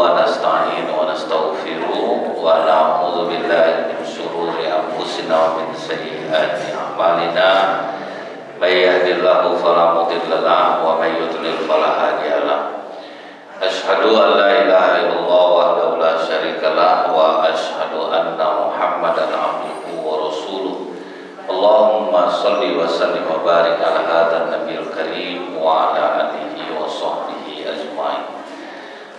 ونستعين ونستغفره ونعوذ بالله من شرور أنفسنا ومن سيئات أعمالنا من يهد الله فلا مضل له ومن يضلل فلا هادي له أشهد أن لا إله إلا الله وحده لا شريك له وأشهد أن محمدا عبده ورسوله اللهم صل وسلم وبارك على هذا النبي الكريم وعلى آله وصحبه أجمعين.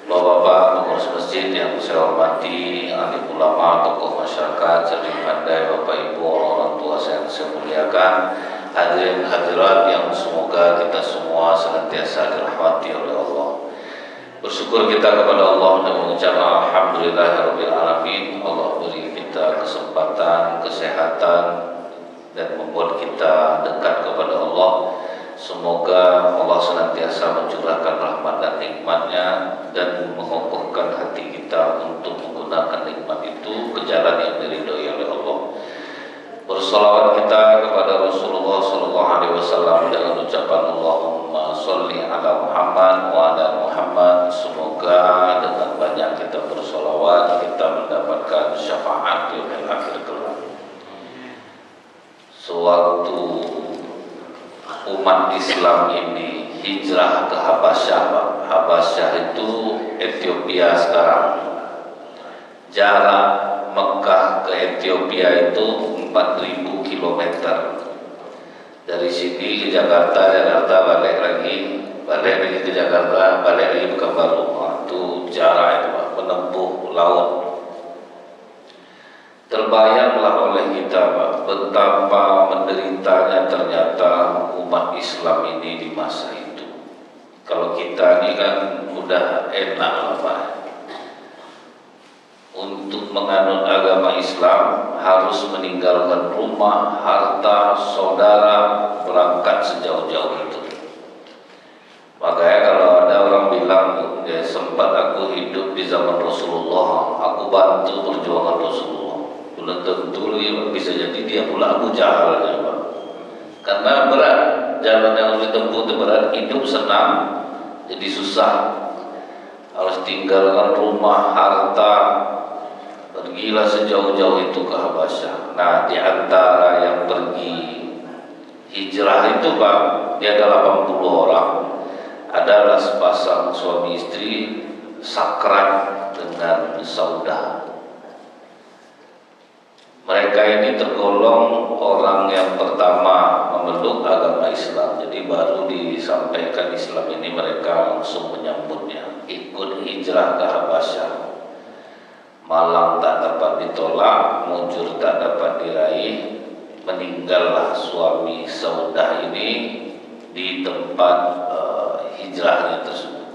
Bapak-bapak pengurus masjid yang saya hormati, alim ulama, tokoh masyarakat, cerdik pandai, Bapak Ibu, orang tua yang saya muliakan, hadirin hadirat yang semoga kita semua senantiasa dirahmati oleh Allah. Bersyukur kita kepada Allah dan mengucap alhamdulillahirabbil alamin. Allah beri kita kesempatan, kesehatan dan membuat kita dekat kepada Allah. Semoga Allah senantiasa mencurahkan rahmat dan nikmatnya dan mengokohkan hati kita untuk menggunakan nikmat itu ke jalan yang diridhoi oleh Allah. Bersolawat kita kepada Rasulullah SAW dengan ucapan Allahumma sholli ala Muhammad wa ala Muhammad. Semoga dengan banyak kita bersolawat kita mendapatkan syafaat di akhir kelak. Sewaktu umat Islam ini hijrah ke Habasyah, Habasyah itu Ethiopia sekarang. Jarak Mekah ke Ethiopia itu 4.000 km. Dari sini ke Jakarta, balik lagi ke Jakarta, balik lagi ke Pekanbaru. Itu jarak itu menempuh laut. Terbayanglah oleh kita Pak, betapa menderitanya ternyata umat Islam ini di masa itu. Kalau kita ini kan udah enak lah Pak. Untuk menganut agama Islam harus meninggalkan rumah, harta, saudara, berangkat sejauh-jauh itu. Makanya kalau ada orang bilang, ya sempat aku hidup di zaman Rasulullah, aku bantu perjuangan Rasulullah. Belum tentu bisa jadi dia pula Abu Jahal ya Pak. Karena berat, jalan yang harus ditempuh itu berat, hidup senang jadi susah. Harus tinggalkan rumah, harta, pergilah sejauh-jauh itu ke Habasyah. Nah, di antara yang pergi hijrah itu Pak, dia ada 80 orang. Adalah sepasang suami istri sakrat dengan saudah. Mereka ini tergolong orang yang pertama memeluk agama Islam. Jadi baru disampaikan Islam ini mereka langsung menyambutnya. Ikut hijrah ke Habasyah. Malang tak dapat ditolak, mujur tak dapat diraih. Meninggallah suami saudah ini di tempat hijrahnya tersebut.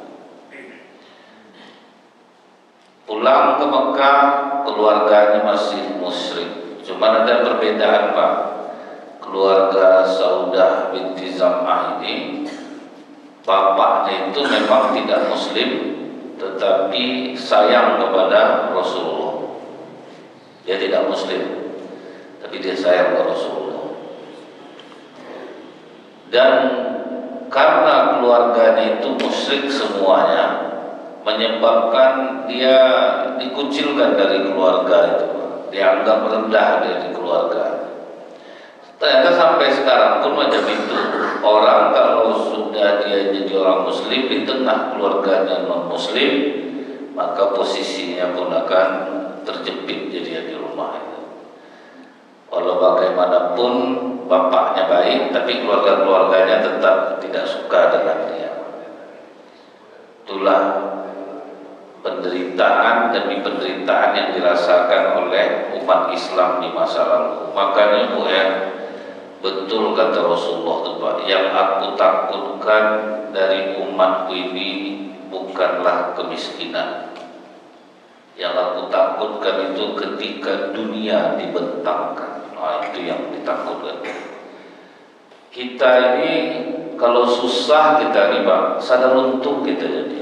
Pulang ke Mekah, keluarganya masih musyrik. Cuma ada perbedaan Pak. Keluarga Saudah binti Zam'ah ini, bapaknya itu memang tidak muslim, tetapi sayang kepada Rasulullah. Dia tidak muslim, tapi dia sayang kepada Rasulullah. Dan karena keluarganya itu musyrik semuanya, menyebabkan dia dikucilkan dari keluarga itu, dianggap rendah dari keluarga. Ternyata sampai sekarang pun macam itu. Orang kalau sudah dia jadi orang muslim di tengah keluarganya non muslim, maka posisinya pun akan terjepit jadi di rumah itu. Walau bagaimanapun bapaknya baik, tapi keluarga-keluarganya tetap tidak suka dengan dia. Itulah penderitaan demi penderitaan yang dirasakan oleh umat Islam di masa lalu. Makanya Bu ya, betul kata Rasulullah itu Pak, yang aku takutkan dari umatku ini bukanlah kemiskinan. Yang aku takutkan itu ketika dunia dibentangkan. Nah, itu yang ditakutkan. Kita ini kalau susah kita nih Pak, sadar untung kita jadi.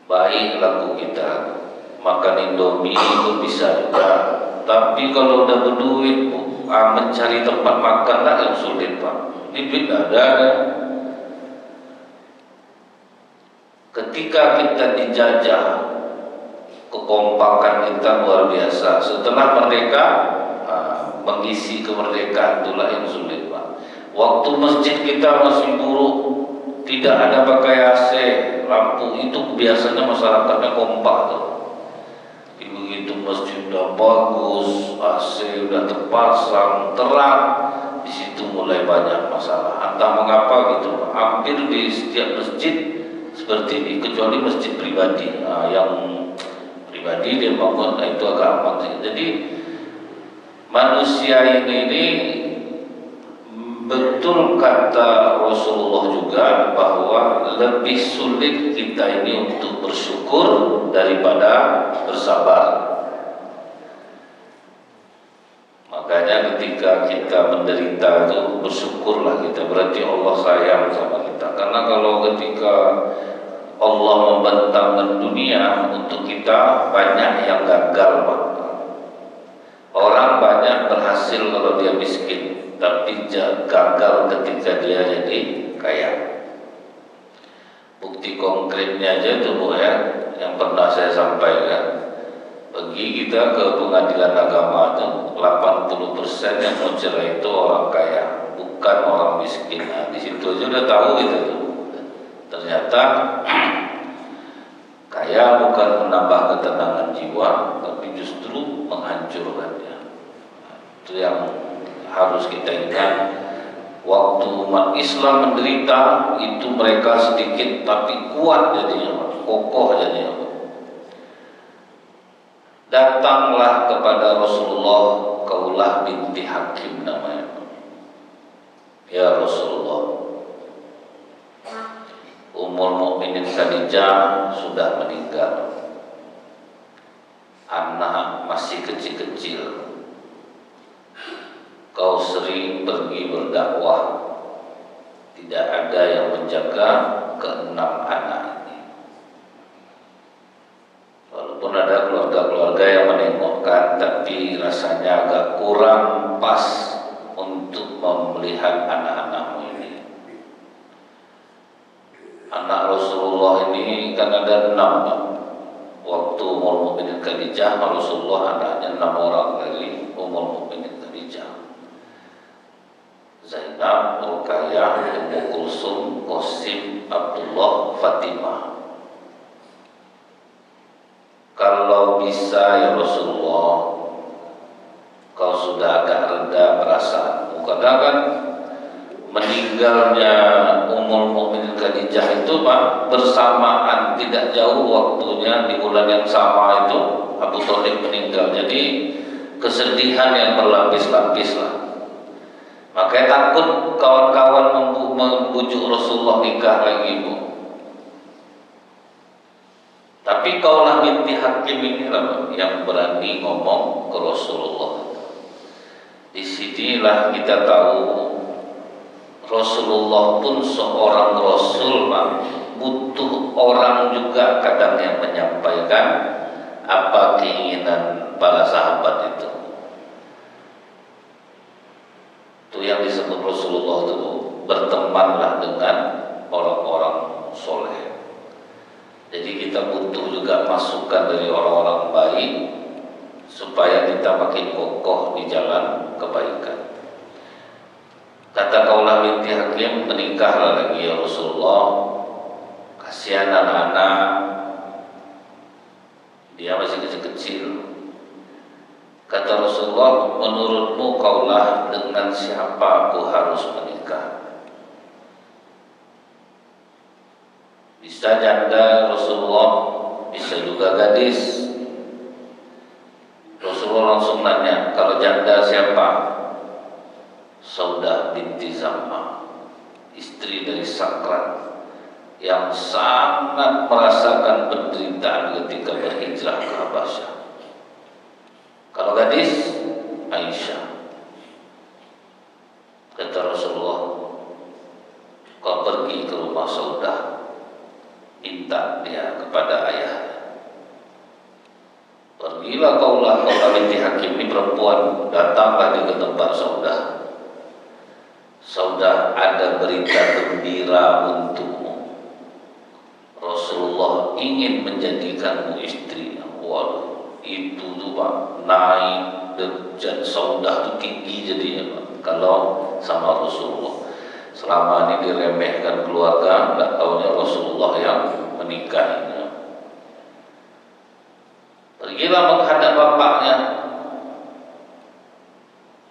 Baik laku kita, makan Indomie itu bisa juga. Tapi kalau udah berduit, mencari tempat makan lah yang sulit Pak. Ini duit ada. Ketika kita dijajah, kekompakan kita luar biasa. Setelah merdeka, mengisi kemerdekaan itulah yang sulit, Pak. Waktu masjid kita masih buruk, tidak ada pakai AC, lampu, itu biasanya masyarakatnya kompak tuh. Begitu masjid udah bagus, AC udah terpasang, terang, di situ mulai banyak masalah. Entah mengapa gitu, hampir di setiap masjid seperti ini, kecuali masjid pribadi. Yang pribadi dia bangun, itu agak aman sih. Jadi manusia ini betul kata Rasulullah juga bahwa lebih sulit kita ini untuk bersyukur daripada bersabar. Makanya ketika kita menderita itu bersyukurlah kita, berarti Allah sayang sama kita. Karena kalau ketika Allah membentangkan dunia untuk kita, banyak yang gagal, Pak. Orang banyak berhasil kalau dia miskin, tapi gagal ketika dia jadi kaya. Bukti konkretnya aja itu, Bu, ya, yang pernah saya sampaikan. Pergi kita ke pengadilan agama itu, 80% yang mau cerai itu orang kaya, bukan orang miskin. Nah, di situ aja udah tahu gitu tuh. Ternyata kaya bukan menambah ketenangan jiwa, tapi justru menghancurkannya. Itu yang harus kita ingat. Waktu umat Islam menderita, itu mereka sedikit tapi kuat jadinya, kokoh jadinya. Datanglah kepada Rasulullah Kaulah binti Hakim namanya. Ya Rasulullah, Ummul Mukminin Khadijah sudah meninggal, anak masih kecil-kecil. Kau sering pergi berdakwah, tidak ada yang menjaga keenam anak ini. Walaupun ada keluarga-keluarga yang menengokkan, tapi rasanya agak kurang pas untuk melihat anak-anakmu ini. Anak Rasulullah ini kan ada 6, Pak. Waktu Ummul Mukminin Khadijah, Rasulullah anaknya 6 orang dari Ummul Mukminin Khadijah. Zainab, Ruqayyah, Ummu Kulsum, Qasim, Abdullah, Fatimah. Kalau bisa ya Rasulullah, kau sudah agak reda perasaanmu. Karena kan meninggalnya Ummul Mukminin Khadijah itu, Pak, bersamaan, tidak jauh waktunya, di bulan yang sama itu Abu Thalib meninggal. Jadi kesedihan yang berlapis-lapis lah. Makanya takut kawan-kawan membujuk Rasulullah nikah lagi, Bu. Tapi Kaulah binti Hakim ini lah yang berani ngomong ke Rasulullah. Di sinilah kita tahu Rasulullah pun seorang Rasul, Pak, butuh orang juga kadang yang menyampaikan apa keinginan para sahabat itu. Itu yang disebut Rasulullah itu, bertemanlah dengan orang-orang soleh. Jadi kita butuh juga masukan dari orang-orang baik supaya kita makin kokoh di jalan kebaikan. Kata Kaulah binti Hakim, menikahlah lagi ya Rasulullah, kasihan anak-anak, dia masih kecil-kecil. Kata Rasulullah, menurutmu Kaulah dengan siapa aku harus menikah? Bisa janda Rasulullah, bisa juga gadis. Rasulullah langsung nanya, kalau janda siapa? Saudah binti Zam'ah, istri dari Sakran, yang sangat merasakan penderitaan ketika berhijrah ke Habasyah. Kalau gadis, Aisyah. Kata Rasulullah, kau pergi ke rumah Saudah, minta dia kepada ayahnya. Pergilah Kaulah binti Hakim ini perempuan, datanglah dia ke tempat Saudah. Saudah, ada berita gembira untukmu. Rasul Rasulullah ingin menjadikanmu istri. Waduh, itu tuh Pak, naik derajat Saudah tuh tinggi jadinya Pak. Kalau sama Rasulullah, selama ini diremehkan keluarga, nggak taunya Rasulullah yang menikahinya. Pergilah menghadap bapaknya,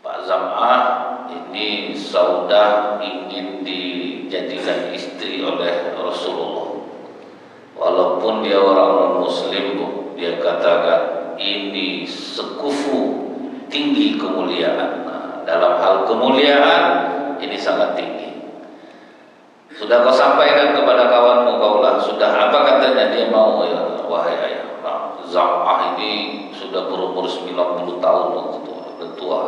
Pak Zam'ah, ini Saudah ingin dijadikan istri oleh Rasulullah. Walaupun dia orang non-muslim, dia katakan ini sekufu tinggi kemuliaan. Nah, dalam hal kemuliaan ini sangat tinggi. Sudah kau sampaikan kepada kawanmu kaulah. Sudah apa katanya? Dia mau, ya wahai ayah. Nah, Zam'ah ini sudah berumur 90 tahun waktu itu, udah tua.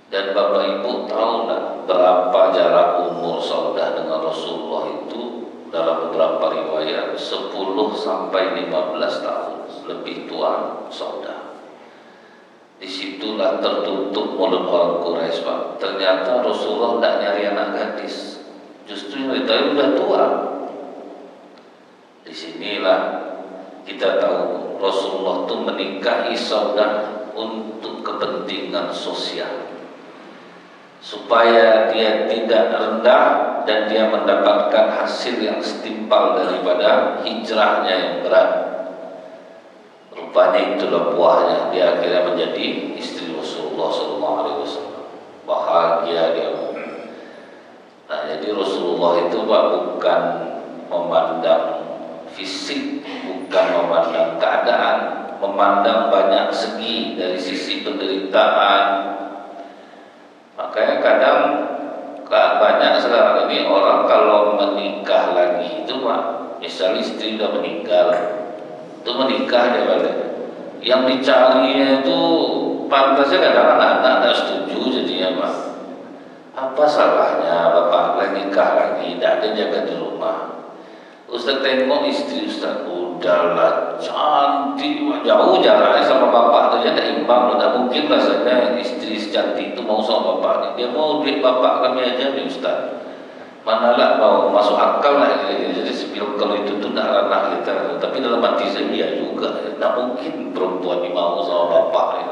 Dan Bapak Ibu tahu enggak berapa jarak umur Saudah dengan Rasulullah itu? Dalam beberapa riwayat 10 sampai 15 tahun lebih tua Saudah. Disitulah tertutup mulut orang Quraisy Pak. Ternyata Rasulullah tidak nyari anak gadis, justru yang ditanya udah tua. Disinilah kita tahu Rasulullah itu menikahi Saudah untuk kepentingan sosial, supaya dia tidak rendah dan dia mendapatkan hasil yang setimpal daripada hijrahnya yang berat. Rupanya itulah buahnya, dia akhirnya menjadi istri Rasulullah SAW. Bahagia dia. Nah, jadi Rasulullah itu Pak, bukan memandang fisik, bukan memandang keadaan, memandang banyak segi dari sisi penderitaan. Makanya kadang banyak sekarang ini orang kalau menikah lagi itu Pak, misal istri udah meninggal, itu menikah dia balik, yang dicarinya itu pantasnya kadang anak-anak tidak setuju jadinya Pak. Apa salahnya bapak nikah lagi, tidak ada jaga di rumah. Ustaz tengok istri Ustaz, udahlah cantik, jauh jaraknya sama bapak saja tidak imbang, tidak mungkin rasanya istri secantik itu mau sama bapak. Dia mau duit bapak kami aja nih Ustaz. Manalah mau masuk akal lah jadi sebelum kalau itu tuh tidak ranah kita. Tapi dalam hati saya dia juga, tidak mungkin perempuan ini mau sama bapak. Ya.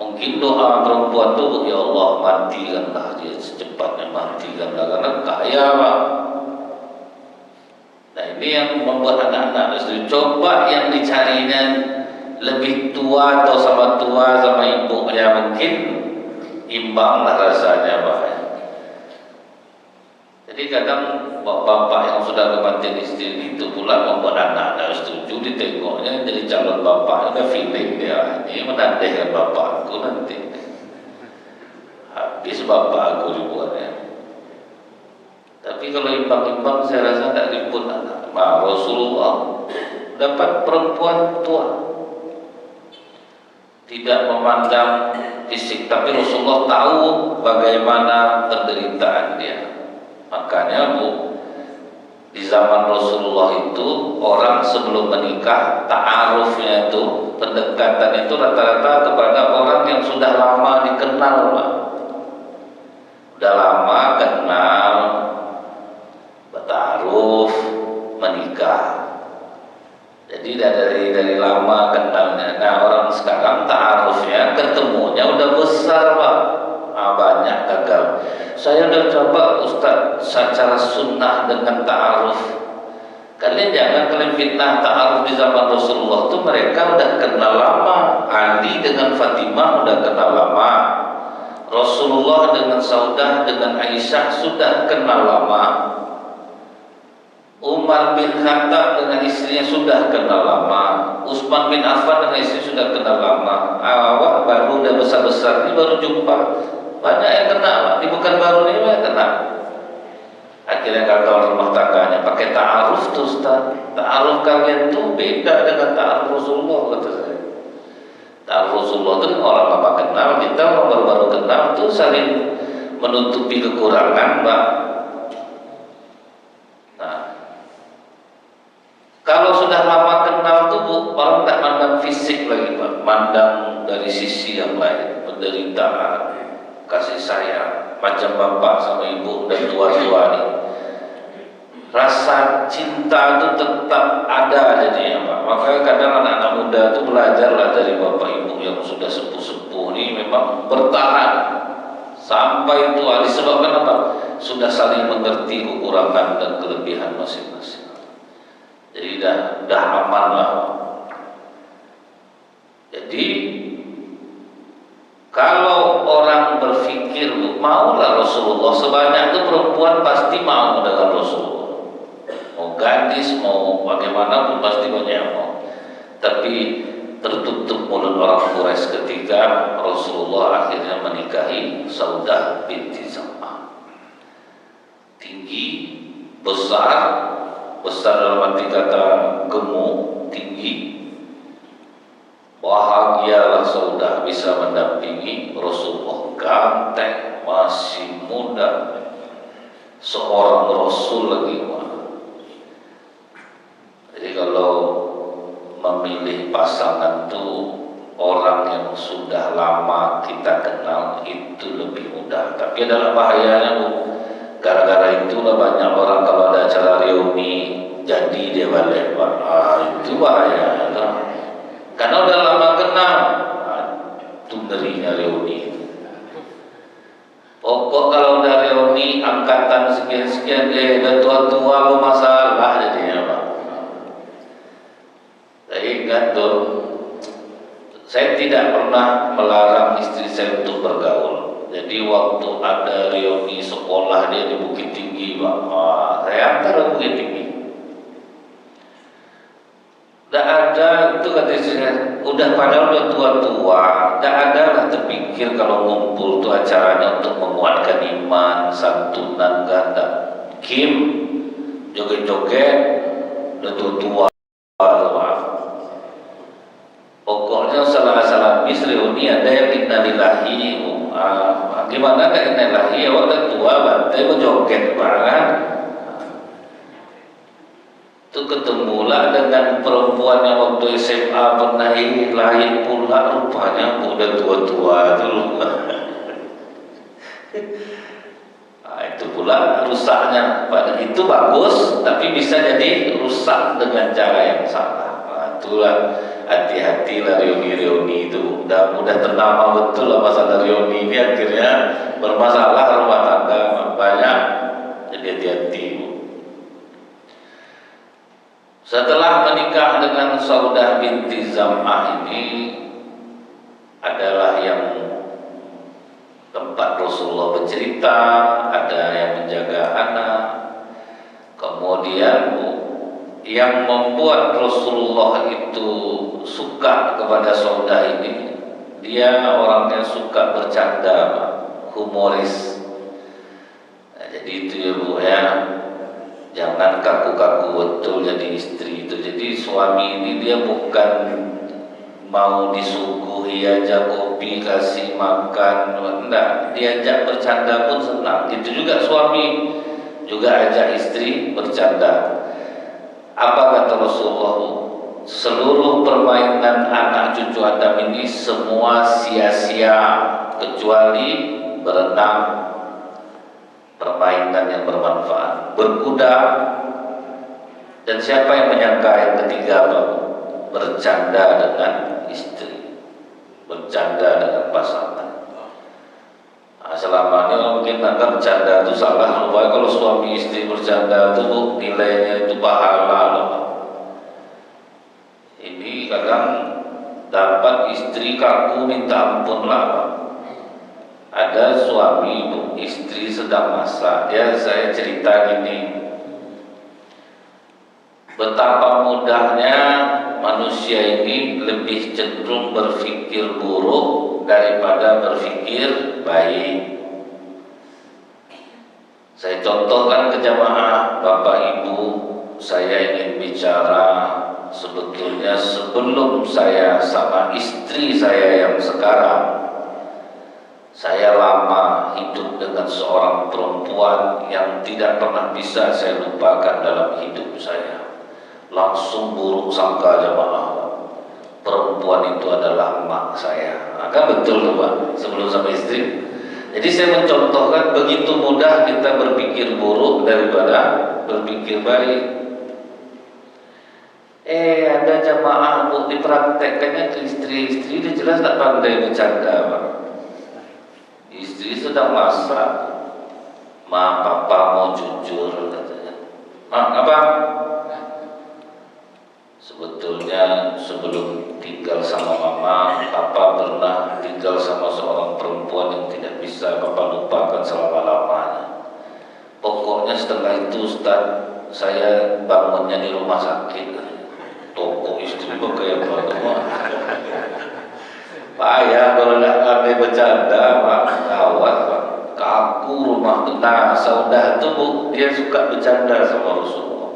Mungkin doa perempuan tuh, ya Allah matikanlah dia secepatnya, matikanlah karena kaya Pak. Nah ini yang membuat anak-anak itu coba yang dicarinya lebih tua atau sama tua sama ibunya, mungkin imbang lah rasanya Pak. Jadi kadang bapak yang sudah kematian istri itu pula membuat anak-anak setuju, ditengoknya jadi calon bapak, ada feeling dia ini menandaikan bapakku nanti, habis bapak aku dibuatnya. Tapi kalau imbang-imbang saya rasa tidak ribut anak. Nah, Rasulullah dapat perempuan tua, tidak memandang fisik, tapi Rasulullah tahu bagaimana penderitaan dia. Makanya Bu, di zaman Rasulullah itu orang sebelum menikah ta'arufnya itu, pendekatan itu rata-rata kepada orang yang sudah lama dikenal Pak. Sudah lama kenal, ta'aruf, menikah. Jadi dari lama kenalnya. Nah orang sekarang ta'arufnya ketemunya udah besar Pak. Nah, banyak gagal. Saya udah coba Ustaz secara sunnah dengan ta'aruf. Kalian jangan kalian fitnah ta'aruf di zaman Rasulullah itu mereka udah kenal lama. Ali dengan Fatimah udah kenal lama. Rasulullah dengan Saudah dengan Aisyah sudah kenal lama. Umar bin Khattab dengan istrinya sudah kenal lama. Utsman bin Affan dengan istri sudah kenal lama. Awak baru udah besar-besar ini baru jumpa. Banyak yang kenal, ini bukan baru ini yang kenal. Akhirnya gagal rumah tangganya pakai ta'aruf tuh Ustaz. Ta'aruf kalian tuh beda dengan ta'aruf Rasulullah kata saya. Ta'aruf Rasulullah itu orang lama kenal, kita orang baru-baru kenal tuh saling menutupi kekurangan Pak. Kalau sudah lama kenal tuh Bu, orang tak mandang fisik lagi Pak, mandang dari sisi yang lain, penderitaan, kasih sayang, macam bapak sama ibu dan tua-tua nih. rasa cinta itu tetap ada jadinya Pak. Makanya kadang anak-anak muda itu belajarlah dari bapak ibu yang sudah sepuh-sepuh ini memang bertahan sampai tua. Disebabkan apa? Sudah saling mengerti kekurangan dan kelebihan masing-masing. Jadi dah aman lah. Jadi kalau orang berpikir maulah Rasulullah, sebanyak itu perempuan pasti mau dengan Rasulullah. Mau gadis, mau bagaimanapun pasti banyak yang mau. Tapi tertutup mulut orang Quraisy ketika Rasulullah akhirnya menikahi Saudah binti Zam'ah. Tinggi, besar dalam arti kata gemuk, tinggi. Bahagialah Saudah bisa mendampingi Rasulullah, ganteng, masih muda, seorang Rasul lagi. Jadi kalau memilih pasangan itu orang yang sudah lama kita kenal itu lebih mudah. Tapi adalah bahayanya Bu, gara-gara itulah banyak orang kalau ada acara reuni jadi dia balik Pak. Itu bahaya kan? Karena udah lama kenal, itu ngerinya reuni. Pokok kalau udah reuni angkatan sekian-sekian, udah tua-tua bermasalah jadinya Pak. Saya ingat tuh, saya tidak pernah melarang istri saya untuk bergaul. Jadi waktu ada reuni sekolah dia di Bukit Tinggi Pak, saya antar ke Bukit Tinggi. Tidak ada itu kata istrinya, udah padahal udah tua-tua, tidak ada lah terpikir kalau ngumpul itu acaranya untuk menguatkan iman, santunan, ganda. Kim, joget-joget, udah tua-tua. Pokoknya salah bis reuni ada yang innalillahi. Gimana kan innalillahi, ya udah tua, bantai mau joget banget. Itu ketemulah dengan perempuan yang waktu SMA pernah lahir pula, rupanya udah tua-tua dulu. Itu pula rusaknya. Padahal itu bagus, tapi bisa jadi rusak dengan cara yang salah. Itulah hati-hatilah reuni-reuni itu. Udah ternama betul lah masalah reuni ini akhirnya bermasalah rumah tangga banyak. Jadi hati-hati. Setelah menikah dengan Saudah binti Zam'ah ini adalah yang tempat Rasulullah bercerita, ada yang menjaga anak. Kemudian yang membuat Rasulullah itu suka kepada Saudah ini, dia orangnya suka bercanda, humoris. Nah, jadi itu ya Bu ya. Jangan kaku-kaku betul jadi istri itu. Jadi suami ini dia bukan mau disuguhi aja kopi, kasih makan, enggak. Diajak bercanda pun senang. Itu juga suami juga ajak istri bercanda. Apa kata Rasulullah? Seluruh permainan anak cucu Adam ini semua sia-sia kecuali berenang, permainan yang bermanfaat, berkuda, dan siapa yang menyangka yang ketiga bercanda dengan istri, bercanda dengan pasangan. Selama ini mungkin anggap bercanda itu salah, lupa kalau suami istri bercanda itu nilainya itu pahala loh. Ini kadang dapat istri kaku minta ampun lah Pak. Ada suami istri sedang masak, saya cerita gini, betapa mudahnya manusia ini lebih cenderung berpikir buruk daripada berpikir baik. Saya contohkan ke jamaah, Bapak Ibu, saya ingin bicara sebetulnya sebelum saya sama istri saya yang sekarang, saya lama hidup dengan seorang perempuan yang tidak pernah bisa saya lupakan dalam hidup saya. Langsung buruk sangka jamaah, perempuan itu adalah emak saya. Kan betul tuh Pak, sebelum sama istri. Jadi saya mencontohkan begitu mudah kita berpikir buruk daripada berpikir baik. Ada jamaah Bu dipraktekkannya ke istri dia jelas tak pandai bercanda Pak. Istri sedang masak, ma papa mau jujur katanya. Apa? Sebetulnya sebelum tinggal sama mama, papa pernah tinggal sama seorang perempuan yang tidak bisa papa lupakan selama-lamanya. Pokoknya setelah itu Ustaz, saya bangunnya di rumah sakit. Toko istri kok kayak apa? Payah kalau nggak pandai bercanda, Pak. Gawat, Pak. Kaku rumah tuh. Nah, Saudah itu Bu, dia suka bercanda sama Rasulullah.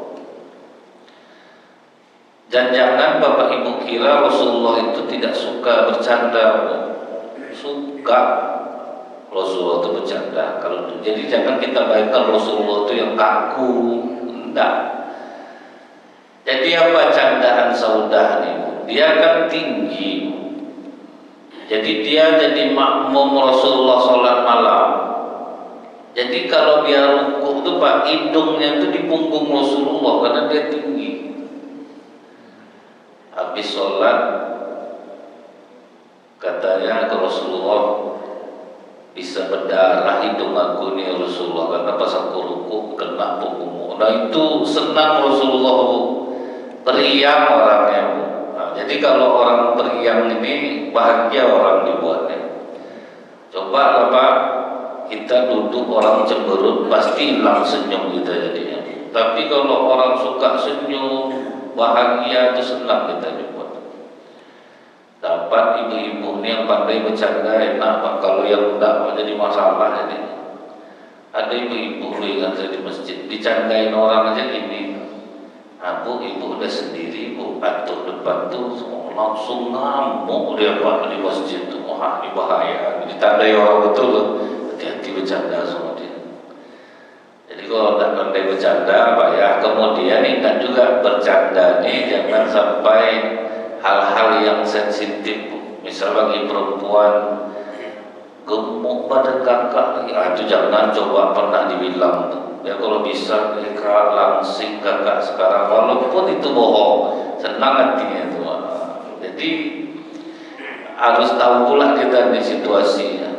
Jangan Bapak Ibu kira Rasulullah itu tidak suka bercanda, Bu. Suka. Rasulullah itu bercanda. Jadi jangan kita bayangkan Rasulullah itu yang kaku. Enggak. Jadi apa candaan Saudah nih? Dia kan tinggi. Jadi dia jadi makmum Rasulullah sholat malam. Jadi kalau dia rukuk itu Pak, hidungnya itu di punggung Rasulullah karena dia tinggi. Habis sholat katanya ke Rasulullah, bisa berdarah hidung aku nih Rasulullah karena pas aku rukuk kena punggungmu. Nah itu senang Rasulullah Bu. Periang orangnya Bu. Nah, jadi kalau orang periang ini bahagia orang dibuatnya. Coba lah Pak, kita duduk orang cemberut pasti hilang senyum kita jadinya. Tapi kalau orang suka senyum, bahagia itu senang kita dibuat. Dapat ibu-ibu ini yang pandai bercanda enak Pak. Kalau yang enggak jadi masalah ini. Ada ibu-ibu yang saya di masjid dicandain orang aja gini. Bu, ibu udah sendiri Bu, atur depan tuh langsung ngamuk dia Pak di masjid tuh. Wah ini bahaya, ditandai orang betul loh. Hati-hati bercanda sama dia. Jadi kalau tidak pandai bercanda Pak ya, kemudian ingat juga bercanda nih jangan sampai hal-hal yang sensitif Bu. Misal bagi perempuan gemuk badan kakak, ya itu jangan coba pernah dibilang tuh. Ya kalau bisa ikhlas langsing kakak sekarang walaupun itu bohong, senang hatinya itu. Jadi harus tahu pula kita di situasinya.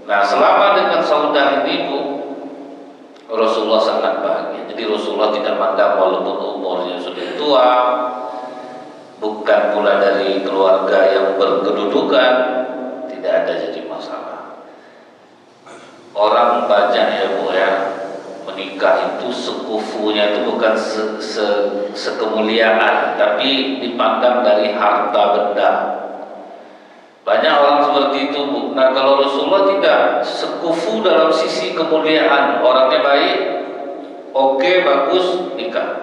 Nah selama dengan Saudah ini Bu, Rasulullah sangat bahagia. Jadi Rasulullah tidak mandang walaupun umurnya sudah tua, bukan pula dari keluarga yang berkedudukan, tidak ada jadi masalah. Orang banyak ya Bu ya, menikah itu sekufunya itu bukan sekemuliaan, tapi dipandang dari harta benda. Banyak orang seperti itu Bu. Nah kalau Rasulullah tidak, sekufu dalam sisi kemuliaan, orangnya baik, oke, bagus, nikah.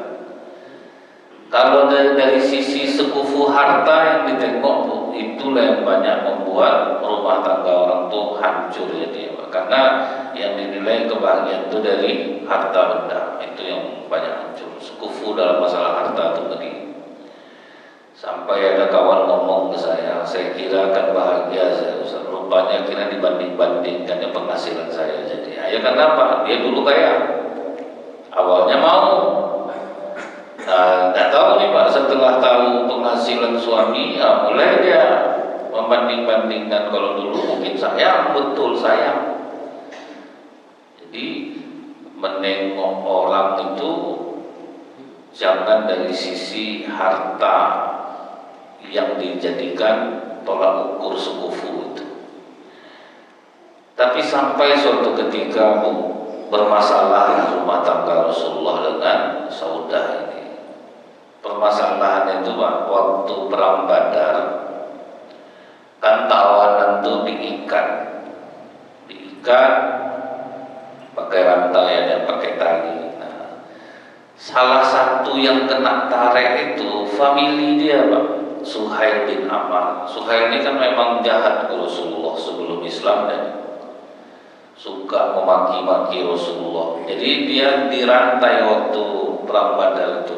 Kalau dari sisi sekufu harta yang ditengok Bu, itulah yang banyak membuat rumah tangga orang tuh hancur jadi Pak. Karena yang dinilai kebahagiaan itu dari harta benda, itu yang banyak hancur. Sekufu dalam masalah harta itu tadi. Sampai ada kawan ngomong ke saya kira akan bahagia saya, rupanya kira dibanding-bandingkannya penghasilan saya jadi. Ya kenapa? Dia dulu kaya, awalnya mau. Nah, nggak tahu nih Pak, setelah tahu penghasilan suami, ya mulai dia membanding-bandingkan. Kalau dulu mungkin sayang, betul sayang. Jadi menengok orang itu jangan dari sisi harta yang dijadikan tolak ukur sekufu itu. Tapi sampai suatu ketika bermasalah rumah tangga Rasulullah dengan Saudah ini. Permasalahan itu Pak, waktu perang Badar kan tawanan itu diikat pakai rantai dan pakai tali. Nah, salah satu yang kena tarik itu famili dia Pak, Suhail bin Amr. Suhail ini kan memang jahat ke Rasulullah sebelum Islam dan suka memaki-maki Rasulullah. Jadi dia dirantai waktu perang Badar itu.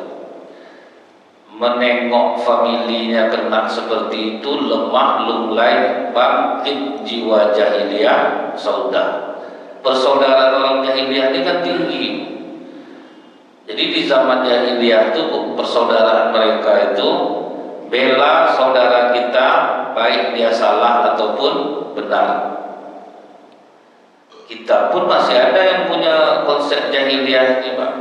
Menengok familinya kena seperti itu, lemah lunglai, bangkit jiwa jahiliyah Saudah. Persaudaraan orang jahiliyah ini kan tinggi. Jadi di zaman jahiliyah itu persaudaraan mereka itu bela saudara kita baik dia salah ataupun benar. Kita pun masih ada yang punya konsep jahiliyah ini, Pak.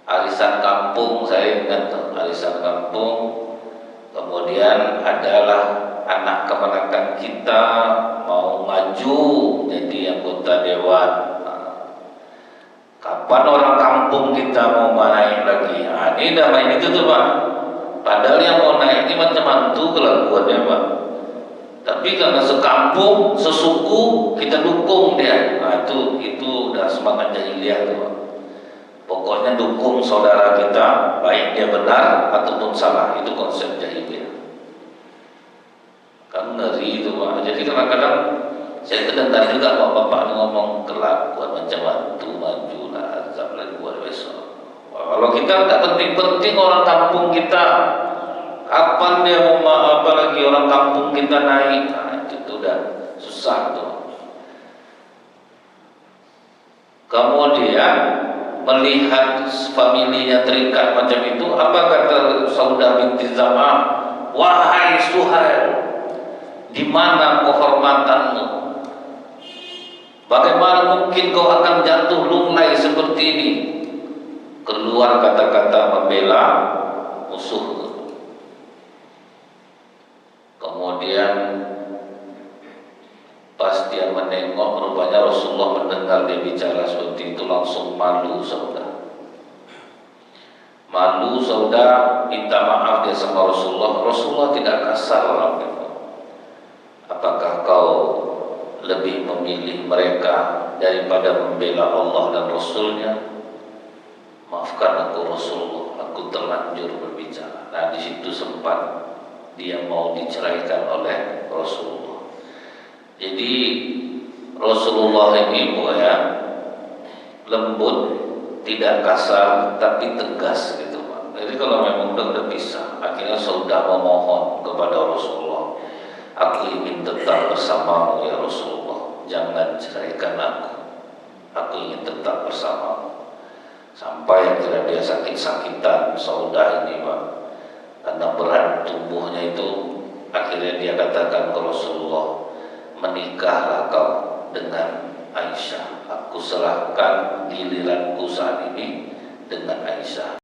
Arisan kampung, saya ingat tuh, arisan kampung. Kemudian adalah anak keponakan kita mau maju jadi anggota dewan. Kapan orang kampung kita mau naik lagi? Nah, ini udah main itu tuh, Pak. Padahal yang mau naik ini macam mantu kelakuannya, Pak. Tapi karena sekampung, sesuku, kita dukung dia. Nah, itu udah semangat jahiliyah tuh, Pak. Pokoknya dukung saudara kita, baik dia benar ataupun salah. Itu konsep jahiliyah. Kan ngeri itu, Pak. Jadi kadang-kadang saya kedengar juga bapak-bapak ngomong kelakuan macam mantu maju lah, azab lagi buat besok. Kalau kita tak penting-penting orang kampung kita, kapan dia mau apalagi orang kampung kita naik, nah, itu udah susah tuh. Kemudian melihat familinya terikat macam itu, apa kata Saudah binti Zam'ah? Wahai Suhail, di mana kehormatanmu? Bagaimana mungkin kau akan jatuh lunglai seperti ini? Keluar kata-kata membela musuh. Kemudian pas dia menengok, rupanya Rasulullah mendengar dia bicara seperti itu, langsung malu Saudah. Malu Saudah, minta maaf dia sama Rasulullah. Rasulullah tidak kasar orang itu. Apakah kau lebih memilih mereka daripada membela Allah dan Rasulnya? Maafkan aku Rasulullah, aku terlanjur berbicara. Nah, di situ sempat dia mau diceraikan oleh Rasulullah. Jadi Rasulullah ini ya lembut, tidak kasar, tapi tegas gitu, Pak. Jadi kalau memang udah bisa, akhirnya Saudah memohon kepada Rasulullah, aku ingin tetap bersamamu ya Rasulullah, jangan ceraikan aku ingin tetap bersamamu. Sampai akhirnya dia sakit-sakitan Saudah ini, Pak, karena berat tubuhnya itu. Akhirnya dia katakan ke Rasulullah, menikahlah kau dengan Aisyah, aku serahkan giliranku saat ini